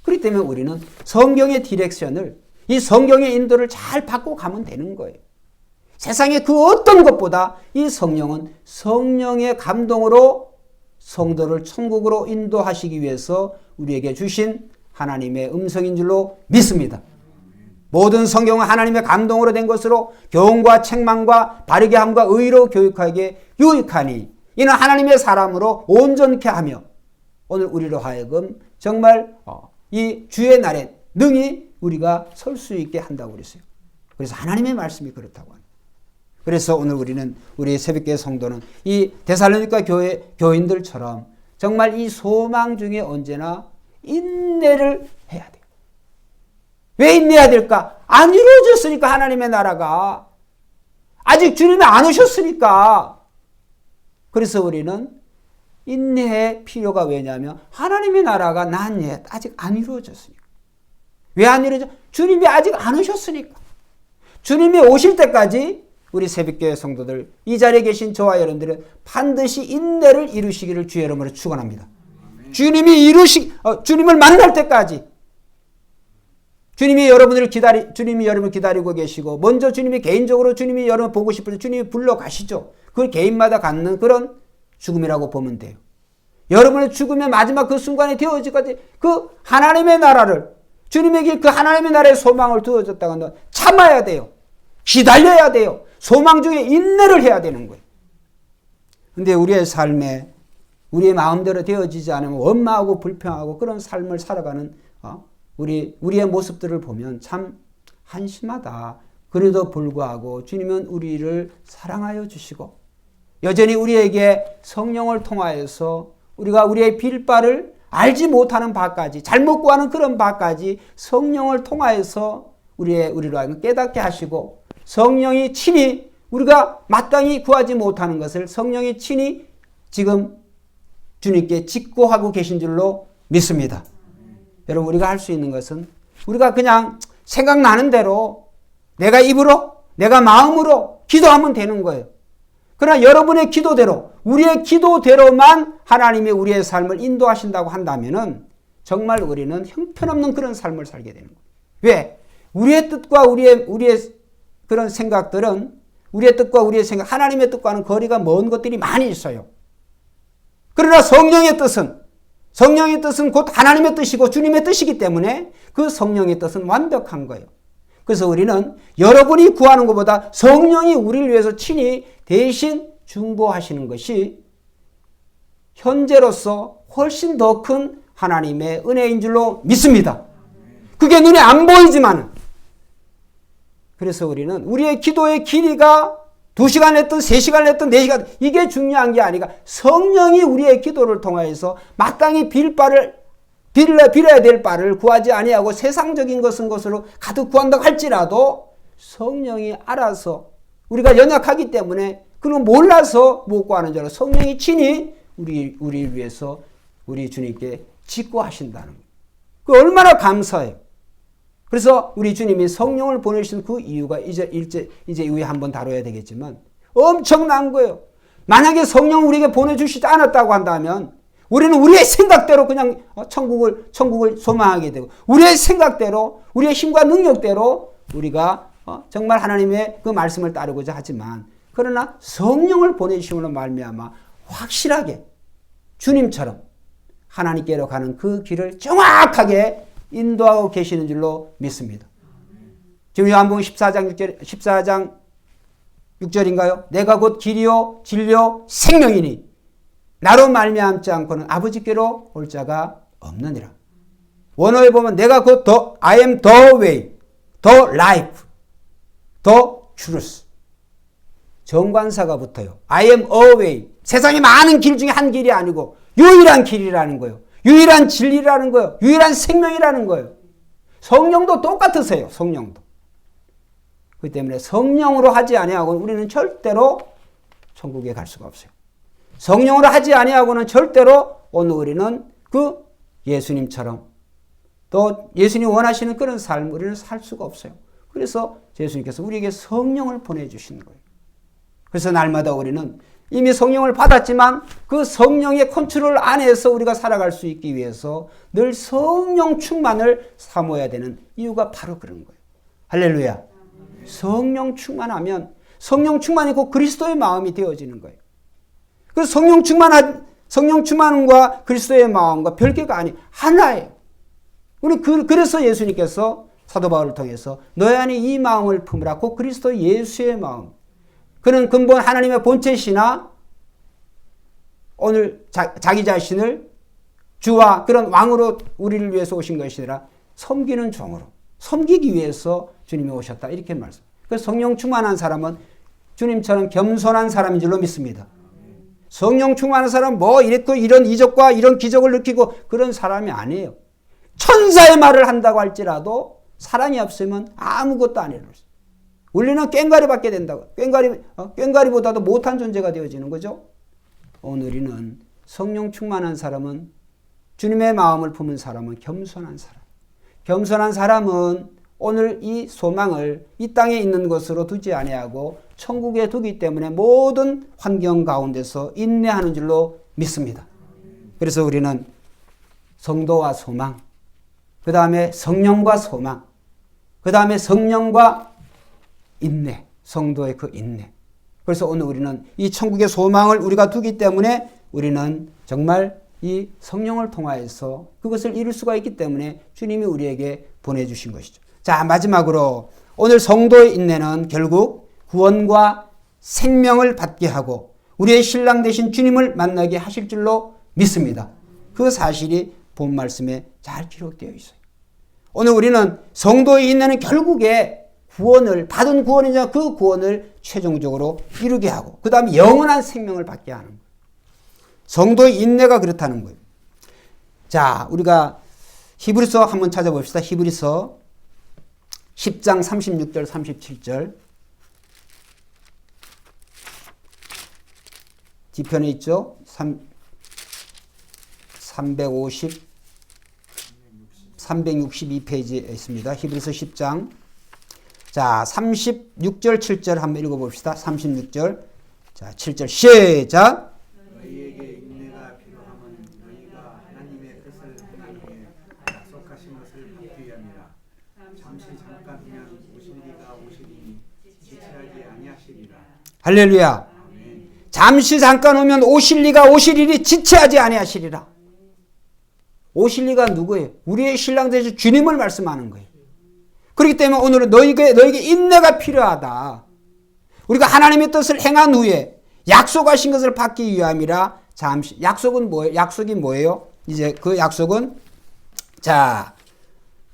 그렇기 때문에 우리는 성경의 디렉션을, 이 성경의 인도를 잘 받고 가면 되는 거예요. 세상의 그 어떤 것보다 이 성령은 성령의 감동으로 성도를 천국으로 인도하시기 위해서 우리에게 주신 하나님의 음성인 줄로 믿습니다. 모든 성경은 하나님의 감동으로 된 것으로 교훈과 책망과 바르게 함과 의로 교육하기에 유익하니 이는 하나님의 사람으로 온전케 하며 오늘 우리로 하여금 정말 이 주의 날에 능히 우리가 설 수 있게 한다고 그랬어요. 그래서 하나님의 말씀이 그렇다고 합니다. 그래서 오늘 우리는 우리 새벽교회 성도는 이 데살로니가 교인들처럼 정말 이 소망 중에 언제나 인내를 해야 돼요. 왜 인내해야 될까? 안 이루어졌으니까 하나님의 나라가. 아직 주님이 안 오셨으니까. 그래서 우리는 인내의 필요가 왜냐하면 하나님의 나라가 난 아직 안 이루어졌으니까. 왜 안 이루어져? 주님이 아직 안 오셨으니까. 주님이 오실 때까지 우리 새벽교회 성도들 이 자리에 계신 저와 여러분들은 반드시 인내를 이루시기를 주의 이름으로 축원합니다. 주님을 만날 때까지 주님이 여러분을 기다리고 계시고 먼저 주님이 개인적으로 주님이 여러분 보고 싶을 때 주님이 불러 가시죠. 그걸 개인마다 갖는 그런 죽음이라고 보면 돼요. 여러분의 죽음의 마지막 그 순간이 되어지까지 그 하나님의 나라를 주님에게 그 하나님의 나라의 소망을 두어졌다고 한다면 참아야 돼요. 기다려야 돼요. 소망 중에 인내를 해야 되는 거예요. 근데 우리의 삶에 우리의 마음대로 되어지지 않으면 원망하고 불평하고 그런 삶을 살아가는 우리의 모습들을 보면 참 한심하다. 그래도 불구하고 주님은 우리를 사랑하여 주시고 여전히 우리에게 성령을 통하여서 우리가 우리의 빌바를 알지 못하는 바까지 잘못 구하는 그런 바까지 성령을 통하여서 우리로 하여금 깨닫게 하시고 성령이 친히 우리가 마땅히 구하지 못하는 것을 성령이 친히 지금 주님께 직고하고 계신 줄로 믿습니다. 여러분 우리가 할 수 있는 것은 우리가 그냥 생각나는 대로 내가 입으로 내가 마음으로 기도하면 되는 거예요. 그러나 여러분의 기도대로 우리의 기도대로만 하나님이 우리의 삶을 인도하신다고 한다면은 정말 우리는 형편없는 그런 삶을 살게 되는 거예요. 왜? 우리의 뜻과 우리의 그런 생각들은 우리의 뜻과 우리의 생각 하나님의 뜻과는 거리가 먼 것들이 많이 있어요. 그러나 성령의 뜻은 곧 하나님의 뜻이고 주님의 뜻이기 때문에 그 성령의 뜻은 완벽한 거예요. 그래서 우리는 여러분이 구하는 것보다 성령이 우리를 위해서 친히 대신 중보하시는 것이 현재로서 훨씬 더 큰 하나님의 은혜인 줄로 믿습니다. 그게 눈에 안 보이지만 그래서 우리는 우리의 기도의 길이가 2시간 했든 3시간 했든 4시간 이게 중요한 게 아니라 성령이 우리의 기도를 통하여서 마땅히 빌어야 될 바를 구하지 아니하고 세상적인 것으로 가득 구한다고 할지라도 성령이 알아서 우리가 연약하기 때문에 그는 몰라서 못 구하는 줄 알고 성령이 친히 우리를 위해서 우리 주님께 직고하신다는 거예요. 그 얼마나 감사해요. 그래서 우리 주님이 성령을 보내신 그 이유가 이제 이후에 한번 다뤄야 되겠지만 엄청난 거예요. 만약에 성령 우리에게 보내주시지 않았다고 한다면 우리는 우리의 생각대로 그냥 천국을 소망하게 되고 우리의 생각대로 우리의 힘과 능력대로 우리가 정말 하나님의 그 말씀을 따르고자 하지만 그러나 성령을 보내주심으로 말미암아 확실하게 주님처럼 하나님께로 가는 그 길을 정확하게 인도하고 계시는 줄로 믿습니다. 지금 요한복음 14장 6절인가요? 내가 곧 길이요 진리요 생명이니 나로 말미암지 않고는 아버지께로 올 자가 없느니라. 원어에 보면 내가 곧 I am the way, the life, the truth. 정관사가 붙어요. I am a way. 세상에 많은 길 중에 한 길이 아니고 유일한 길이라는 거예요. 유일한 진리라는 거예요. 유일한 생명이라는 거예요. 성령도 똑같으세요. 성령도. 그렇기 때문에 성령으로 하지 아니하고는 우리는 절대로 천국에 갈 수가 없어요. 성령으로 하지 아니하고는 절대로 오늘 우리는 그 예수님처럼 또 예수님이 원하시는 그런 삶을 우리는 살 수가 없어요. 그래서 예수님께서 우리에게 성령을 보내주신 거예요. 그래서 날마다 우리는 이미 성령을 받았지만 그 성령의 컨트롤 안에서 우리가 살아갈 수 있기 위해서 늘 성령 충만을 사모해야 되는 이유가 바로 그런 거예요. 할렐루야. 성령 충만하면 성령 충만이 곧 그리스도의 마음이 되어지는 거예요. 그래서 성령 성령 충만과 그리스도의 마음과 별개가 아니 하나예요. 우리 그래서 예수님께서 사도 바울을 통해서 너희 안에 이 마음을 품으라. 곧 그리스도 예수의 마음. 그는 근본 하나님의 본체시나 오늘 자기 자신을 주와 그런 왕으로 우리를 위해서 오신 것이라 섬기는 종으로 섬기기 위해서 주님이 오셨다. 이렇게 말씀. 그래서 성령 충만한 사람은 주님처럼 겸손한 사람인 줄로 믿습니다. 성령 충만한 사람은 뭐 이랬고 이런 이적과 이런 기적을 느끼고 그런 사람이 아니에요. 천사의 말을 한다고 할지라도 사랑이 없으면 아무것도 안 해요. 우리는 꽹과리 받게 된다고. 꽹과리보다도 못한 존재가 되어지는 거죠. 오늘 우리는 성령 충만한 사람은 주님의 마음을 품은 사람은 겸손한 사람. 겸손한 사람은 오늘 이 소망을 이 땅에 있는 것으로 두지 아니하고 천국에 두기 때문에 모든 환경 가운데서 인내하는 줄로 믿습니다. 그래서 우리는 성도와 소망, 그 다음에 성령과 소망, 그 다음에 성령과 인내, 성도의 그 인내. 그래서 오늘 우리는 이 천국의 소망을 우리가 두기 때문에 우리는 정말 이 성령을 통하여서 그것을 이룰 수가 있기 때문에 주님이 우리에게 보내주신 것이죠. 자, 마지막으로 오늘 성도의 인내는 결국 구원과 생명을 받게 하고 우리의 신랑 되신 주님을 만나게 하실 줄로 믿습니다. 그 사실이 본 말씀에 잘 기록되어 있어요. 오늘 우리는 성도의 인내는 결국에 구원을 받은 구원이냐 그 구원을 최종적으로 이루게 하고 그 다음에 영원한 생명을 받게 하는 거예요. 성도의 인내가 그렇다는 거예요. 자, 우리가 히브리서 한번 찾아봅시다. 히브리서 10장 36절 37절 뒤편에 있죠. 362페이지에 있습니다. 히브리서 10장. 자, 36절 7절 한번 읽어봅시다. 36절. 자, 7절 시작. 너희에게 인내가 필요함은 너희가 하나님의 뜻을 행한 후에 약속하신 것을 받기 위함이라. 잠시 잠깐 후면 오실리가 오시리니 지체하지 아니하시리라. 할렐루야. 아멘. 잠시 잠깐 오면 오실리가 오시리니 지체하지 아니하시리라. 오실리가 누구예요? 우리의 신랑 되신 주님을 말씀하는 거예요. 그렇기 때문에 오늘은 너에게 인내가 필요하다. 우리가 하나님의 뜻을 행한 후에 약속하신 것을 받기 위함이라. 잠시 약속은 뭐예요? 약속이 뭐예요? 이제 그 약속은 자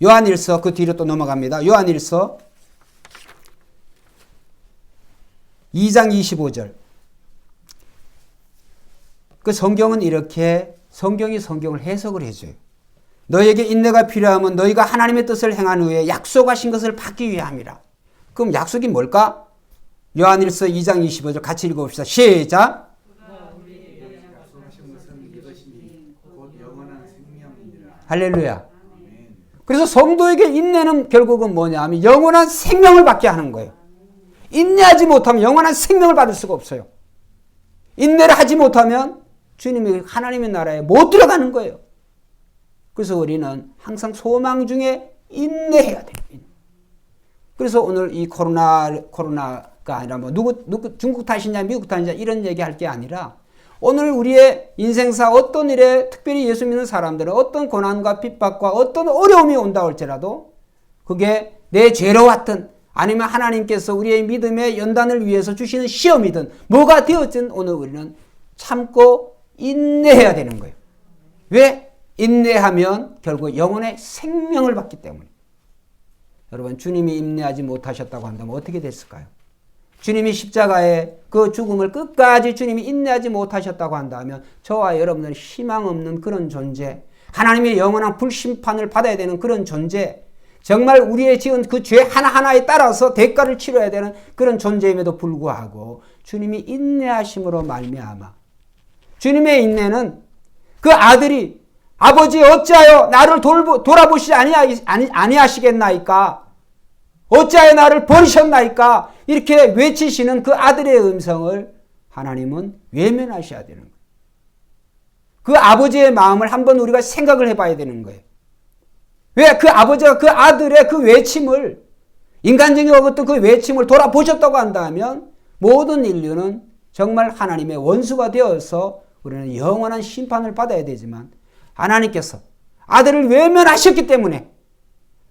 요한일서 그 뒤로 또 넘어갑니다. 요한일서 2장 25절. 그 성경은 이렇게 성경이 성경을 해석을 해줘요. 너에게 인내가 필요하면 너희가 하나님의 뜻을 행한 후에 약속하신 것을 받기 위함이라. 그럼 약속이 뭘까? 요한일서 2장 25절 같이 읽어봅시다. 시작. 약속하신 것은 이것이니 곧 영원한 생명이니라. 할렐루야. 아멘. 그래서 성도에게 인내는 결국은 뭐냐 하면 영원한 생명을 받게 하는 거예요. 인내하지 못하면 영원한 생명을 받을 수가 없어요. 인내를 하지 못하면 주님의 하나님의 나라에 못 들어가는 거예요. 그래서 우리는 항상 소망 중에 인내해야 돼요. 그래서 오늘 이 코로나가 아니라 뭐 누구 중국 탓이냐 미국 탓이냐 이런 얘기할 게 아니라 오늘 우리의 인생사 어떤 일에 특별히 예수 믿는 사람들은 어떤 고난과 핍박과 어떤 어려움이 온다 할지라도 그게 내 죄로 왔든 아니면 하나님께서 우리의 믿음의 연단을 위해서 주시는 시험이든 뭐가 되었든 오늘 우리는 참고 인내해야 되는 거예요. 왜? 인내하면 결국 영혼의 생명을 받기 때문에. 여러분 주님이 인내하지 못하셨다고 한다면 어떻게 됐을까요? 주님이 십자가의 그 죽음을 끝까지 주님이 인내하지 못하셨다고 한다면 저와 여러분은 희망 없는 그런 존재, 하나님의 영원한 불심판을 받아야 되는 그런 존재, 정말 우리의 지은 그 죄 하나하나에 따라서 대가를 치러야 되는 그런 존재임에도 불구하고 주님이 인내하심으로 말미암아 주님의 인내는 그 아들이 아버지 어찌하여 나를 돌아보시지 아니하시겠나이까? 어찌하여 나를 버리셨나이까? 이렇게 외치시는 그 아들의 음성을 하나님은 외면하셔야 되는 거예요. 그 아버지의 마음을 한번 우리가 생각을 해봐야 되는 거예요. 왜 그 아버지가 그 아들의 그 외침을 인간적인 어떤 그 외침을 돌아보셨다고 한다면 모든 인류는 정말 하나님의 원수가 되어서 우리는 영원한 심판을 받아야 되지만 하나님께서 아들을 외면하셨기 때문에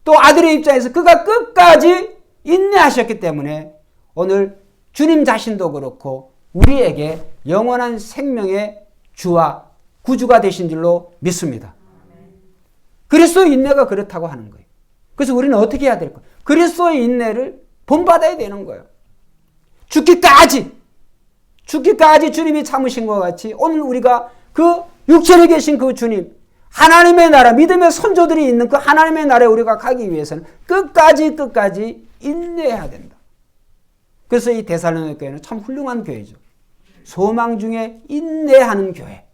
또 아들의 입장에서 그가 끝까지 인내하셨기 때문에 오늘 주님 자신도 그렇고 우리에게 영원한 생명의 주와 구주가 되신 줄로 믿습니다. 그리스도의 인내가 그렇다고 하는 거예요. 그래서 우리는 어떻게 해야 될까요? 그리스도의 인내를 본받아야 되는 거예요. 죽기까지 주님이 참으신 것 같이 오늘 우리가 그 육체에 계신 그 주님, 하나님의 나라, 믿음의 선조들이 있는 그 하나님의 나라에 우리가 가기 위해서는 끝까지 인내해야 된다. 그래서 이 데살로니가 교회는 참 훌륭한 교회죠. 소망 중에 인내하는 교회.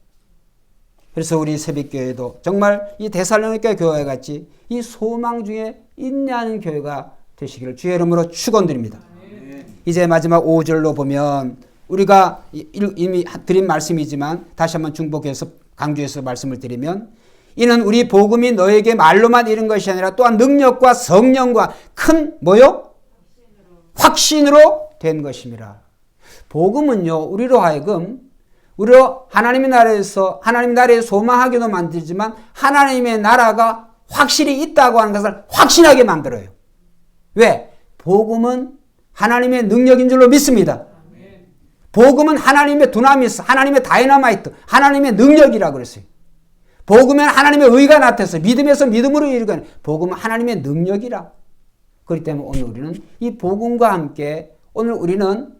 그래서 우리 새벽교회도 정말 이 데살로니가 교회 같이 이 소망 중에 인내하는 교회가 되시기를 주의 이름으로 축원드립니다. 이제 마지막 5절로 보면 우리가 이미 드린 말씀이지만 다시 한번 중복해서 강조해서 말씀을 드리면 이는 우리 복음이 너에게 말로만 이른 것이 아니라 또한 능력과 성령과 큰 뭐요? 확신으로 된 것입니다. 복음은요, 우리로 하여금 우리로 하나님의 나라에서 하나님의 나라에 소망하기도 만들지만 하나님의 나라가 확실히 있다고 하는 것을 확신하게 만들어요. 왜? 복음은 하나님의 능력인 줄로 믿습니다. 복음은 하나님의 두나미스, 하나님의 다이너마이트, 하나님의 능력이라고 그랬어요. 복음은 하나님의 의가 나타나서 믿음에서 믿음으로 이르는 복음은 하나님의 능력이라. 그렇기 때문에 오늘 우리는 이 복음과 함께 오늘 우리는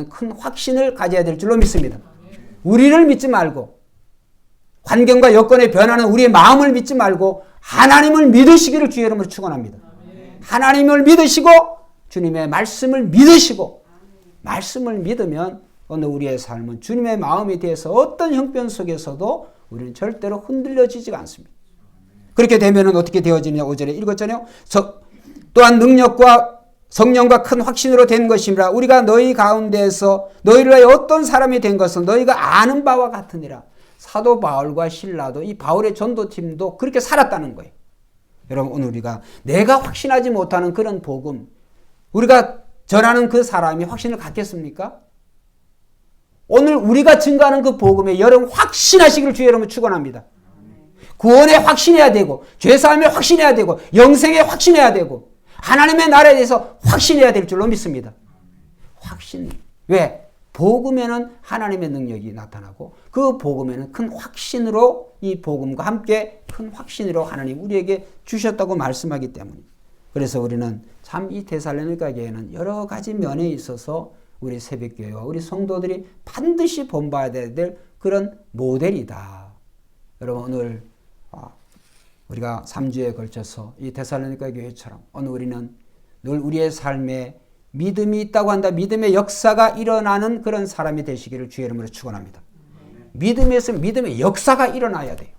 큰 확신을 가져야 될 줄로 믿습니다. 우리를 믿지 말고 환경과 여건의 변화는 우리의 마음을 믿지 말고 하나님을 믿으시기를 주의 이름으로 축원합니다. 하나님을 믿으시고 주님의 말씀을 믿으시고 말씀을 믿으면 오늘 우리의 삶은 주님의 마음에 대해서 어떤 형편 속에서도 우리는 절대로 흔들려지지가 않습니다. 그렇게 되면 어떻게 되어지느냐 5절에 읽었잖아요. 또한 능력과 성령과 큰 확신으로 된 것이라 우리가 너희 가운데에서 너희를 위하여 어떤 사람이 된 것은 너희가 아는 바와 같으니라. 사도 바울과 실라도 이 바울의 전도팀도 그렇게 살았다는 거예요. 여러분 오늘 우리가 내가 확신하지 못하는 그런 복음 우리가 전하는 그 사람이 확신을 갖겠습니까? 오늘 우리가 증거하는 그 복음에 여러분 확신하시기를 주의 이름으로 축원합니다. 구원에 확신해야 되고 죄사함에 확신해야 되고 영생에 확신해야 되고 하나님의 나라에 대해서 확신해야 될 줄로 믿습니다. 확신. 왜? 복음에는 하나님의 능력이 나타나고 그 복음에는 큰 확신으로 이 복음과 함께 큰 확신으로 하나님 우리에게 주셨다고 말씀하기 때문에 그래서 우리는 참 이 데살로니가 교회는 여러 가지 면에 있어서 우리 새벽교회와 우리 성도들이 반드시 본받아야 될 그런 모델이다. 여러분 오늘 우리가 3주에 걸쳐서 이 데살로니가 교회처럼 오늘 우리는 늘 우리의 삶에 믿음이 있다고 한다. 믿음의 역사가 일어나는 그런 사람이 되시기를 주의 이름으로 축원합니다. 믿음에서 믿음의 역사가 일어나야 돼요.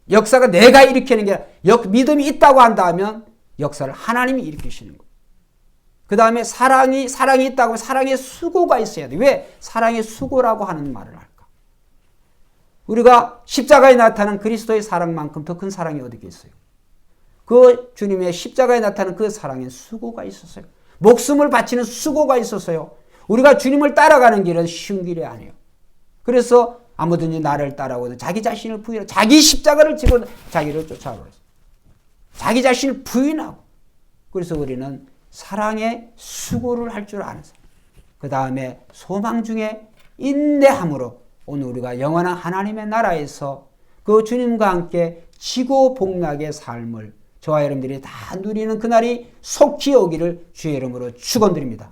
역사가 내가 일으키는 게 아니라 믿음이 있다고 한다면 역사를 하나님이 일으키시는 거예요. 그 다음에 사랑이 있다고 하면 사랑의 수고가 있어야 돼요. 왜? 사랑의 수고라고 하는 말을 할까? 우리가 십자가에 나타난 그리스도의 사랑만큼 더 큰 사랑이 어디 있어요? 그 주님의 십자가에 나타난 그 사랑에 수고가 있었어요. 목숨을 바치는 수고가 있었어요. 우리가 주님을 따라가는 길은 쉬운 길이 아니에요. 그래서 아무든지 나를 따라오든 자기 자신을 부인하고 자기 십자가를 지고 자기를 쫓아오라. 자기 자신을 부인하고 그래서 우리는 사랑의 수고를 할 줄 아는 사람. 그 다음에 소망 중에 인내함으로 오늘 우리가 영원한 하나님의 나라에서 그 주님과 함께 지고 복락의 삶을 저와 여러분들이 다 누리는 그날이 속히 오기를 주의 이름으로 축원드립니다.